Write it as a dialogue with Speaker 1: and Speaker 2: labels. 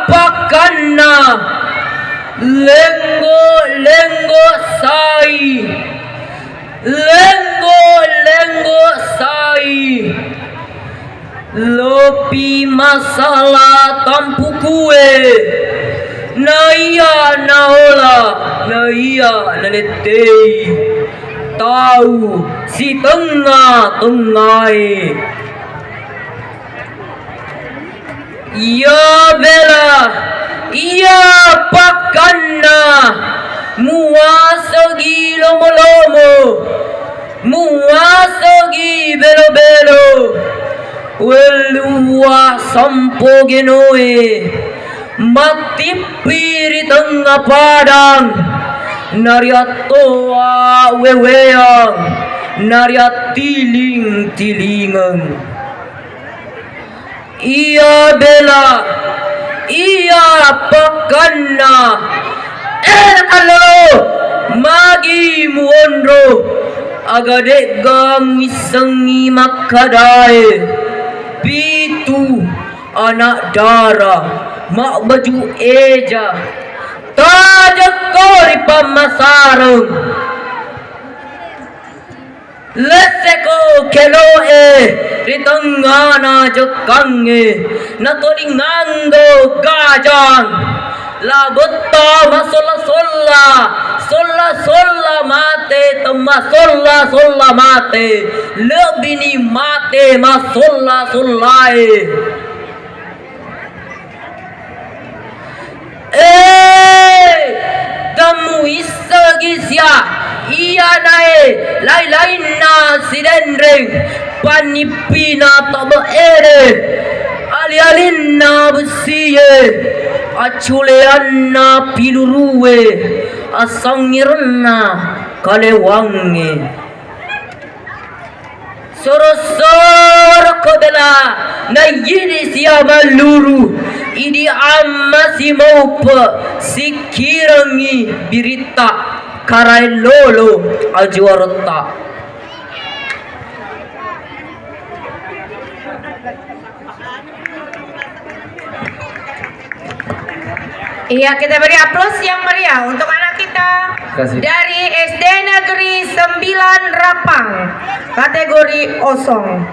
Speaker 1: pakana lengo sai, lengo sai, lopi masalah tampu kue, naya naola, naya naletei, tahu si tengah. Ya bela, ya pakana, muasagi lomo, muasagi belo, welua sampo genoe, mati piri tengah padang, nariatoa weweang, nariat tilingan. Ia bela, ia pakana, alo magi muondro, agade gam isengi makadai, pitu anak darah, mak baju eja, tajakori pamasarang, leseko keloe, ritengana jokange, natolingando gajang, labutta sola mate, tema sola mate, lebini mate solae. Kamu isagisya, iya nae, lain na sidendreng, panipina tobo ere, ali-alin na besiye, aculean na piluruwe, asangirna kalewange. Soro kodela na yini siya maluru, idi amasi maupa sikirangi birita karai lolo ajuarota.
Speaker 2: Iya, kita beri aplaus yang meriah untuk anak kita dari SD Negeri 9 Rapang, kategori Osong.